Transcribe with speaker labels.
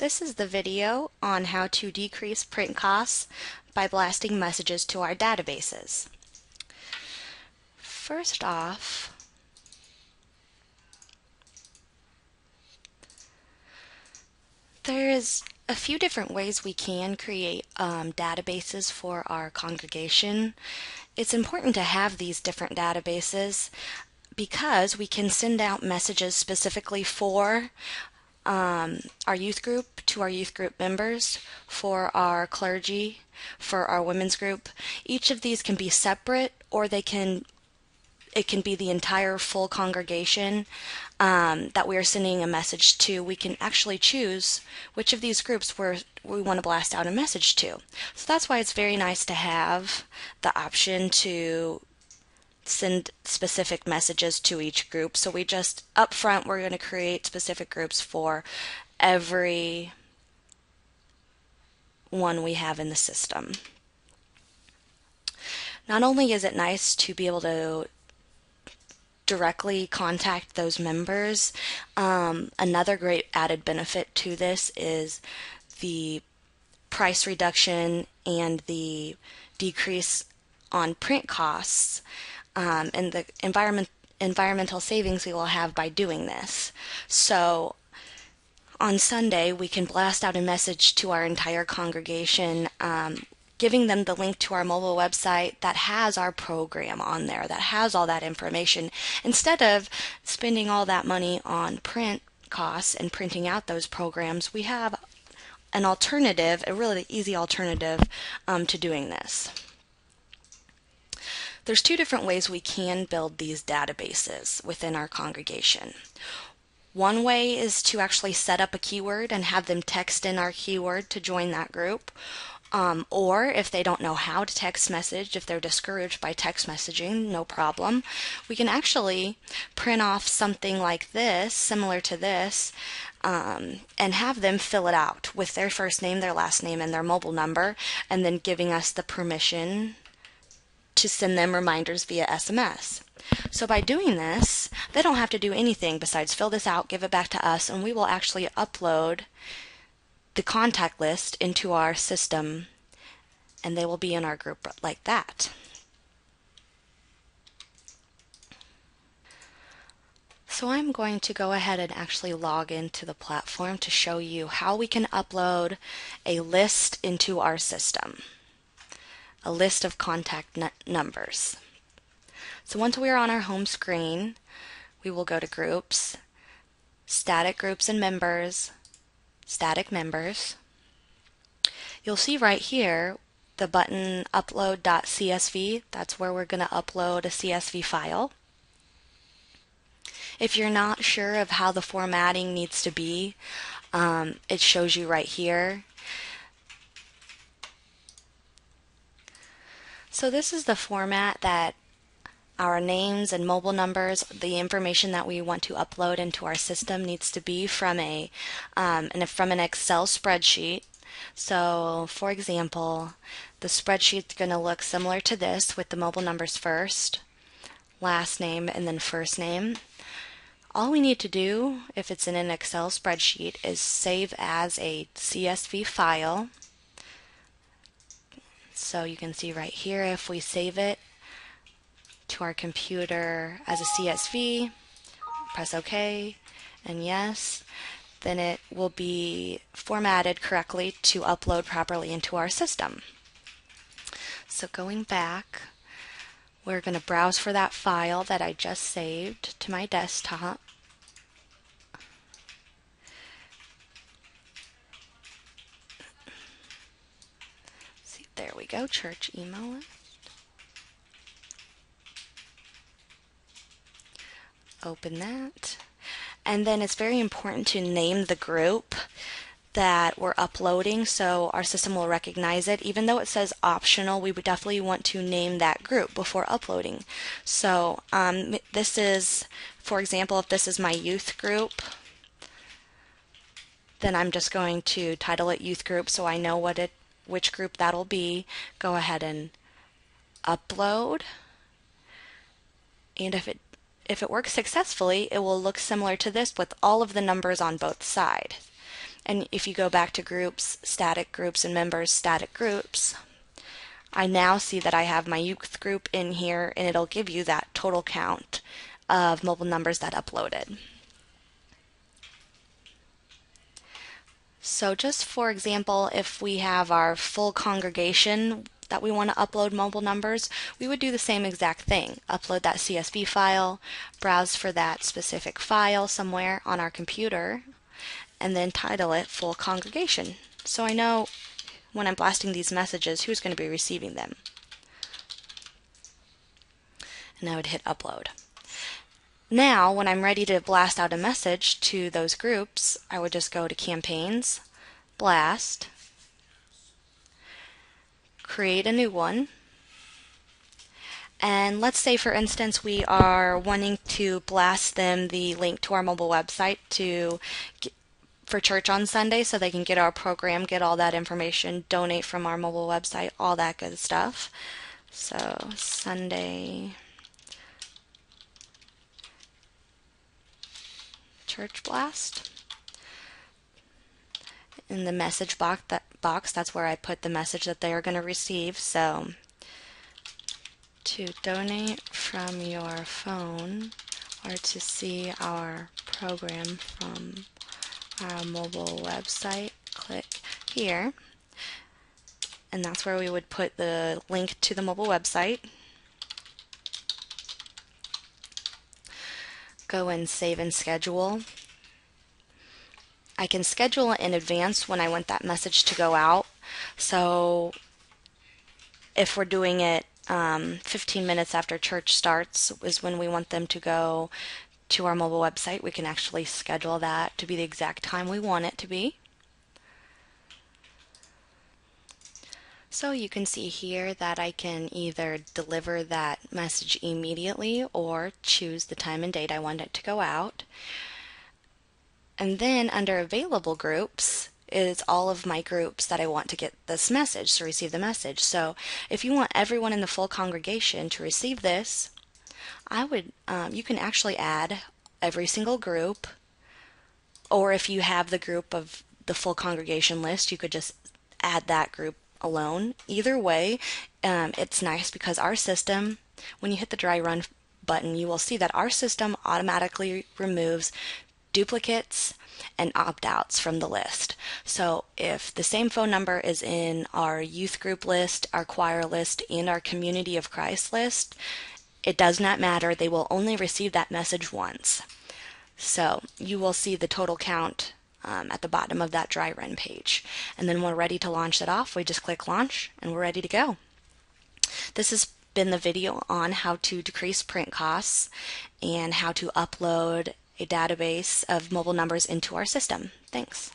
Speaker 1: This is the video on how to decrease print costs by blasting messages to our databases. First off, there is a few different ways we can create databases for our congregation. It's important to have these different databases because we can send out messages specifically for our youth group to our youth group members, for our clergy, for our women's group. Each of these can be separate, or it can be the entire full congregation that we are sending a message to. We can actually choose which of these groups we want to blast out a message to. So that's why it's very nice to have the option to send specific messages to each group. So we just, up front, we're going to create specific groups for every one we have in the system. Not only is it nice to be able to directly contact those members, another great added benefit to this is the price reduction and the decrease on print costs and the environmental savings we will have by doing this. So on Sunday, we can blast out a message to our entire congregation, giving them the link to our mobile website that has our program on there, that has all that information. Instead of spending all that money on print costs and printing out those programs, we have an alternative, a really easy alternative to doing this. There's two different ways we can build these databases within our congregation. One way is to actually set up a keyword and have them text in our keyword to join that group. Or if they don't know how to text message, if they're discouraged by text messaging, no problem. We can actually print off something like this, similar to this, and have them fill it out with their first name, their last name, and their mobile number, and then giving us the permission to send them reminders via SMS. So by doing this, they don't have to do anything besides fill this out, give it back to us, and we will actually upload the contact list into our system, and they will be in our group like that. So I'm going to go ahead and actually log into the platform to show you how we can upload a list into our system. A list of contact numbers. So once we are on our home screen, we will go to Groups, Static Groups and Members, Static Members. You'll see right here the button upload.csv. That's where we're going to upload a CSV file. If you're not sure of how the formatting needs to be, it shows you right here. So this is the format that our names and mobile numbers, the information that we want to upload into our system, needs to be from an Excel spreadsheet. So for example, the spreadsheet's going to look similar to this with the mobile numbers first, last name, and then first name. All we need to do, if it's in an Excel spreadsheet, is save as a CSV file. So you can see right here, if we save it to our computer as a CSV, press OK and yes, then it will be formatted correctly to upload properly into our system. So going back, we're going to browse for that file that I just saved to my desktop. There we go, church email list. Open that. And then it's very important to name the group that we're uploading so our system will recognize it. Even though it says optional, we would definitely want to name that group before uploading. So this is, for example, if this is my youth group, then I'm just going to title it youth group so I know which group that'll be. Go ahead and upload, and if it works successfully, it will look similar to this with all of the numbers on both sides. And if you go back to groups, static groups, and members, static groups, I now see that I have my youth group in here, and it'll give you that total count of mobile numbers that uploaded. So just for example, if we have our full congregation that we want to upload mobile numbers, we would do the same exact thing. Upload that CSV file, browse for that specific file somewhere on our computer, and then title it Full Congregation. So I know when I'm blasting these messages who's going to be receiving them. And I would hit upload. Now, when I'm ready to blast out a message to those groups, I would just go to Campaigns, Blast, create a new one, and let's say for instance we are wanting to blast them the link to our mobile website for church on Sunday so they can get our program, get all that information, donate from our mobile website, all that good stuff. So Sunday church blast. In the message box, that's where I put the message that they are going to receive. So to donate from your phone or to see our program from our mobile website, click here. And that's where we would put the link to the mobile website. Go and save and schedule. I can schedule in advance when I want that message to go out. So if we're doing it 15 minutes after church starts is when we want them to go to our mobile website, we can actually schedule that to be the exact time we want it to be. So you can see here that I can either deliver that message immediately or choose the time and date I want it to go out. And then under available groups is all of my groups that I want to get this message, to receive the message. So if you want everyone in the full congregation to receive this, you can actually add every single group, or if you have the group of the full congregation list, you could just add that group alone. Either way, it's nice because our system, when you hit the dry run button, you will see that our system automatically removes duplicates and opt-outs from the list. So if the same phone number is in our youth group list, our choir list, and our Community of Christ list, it does not matter. They will only receive that message once. So you will see the total count at the bottom of that dry run page. And then when we're ready to launch it off, we just click launch and we're ready to go. This has been the video on how to decrease print costs and how to upload a database of mobile numbers into our system. Thanks.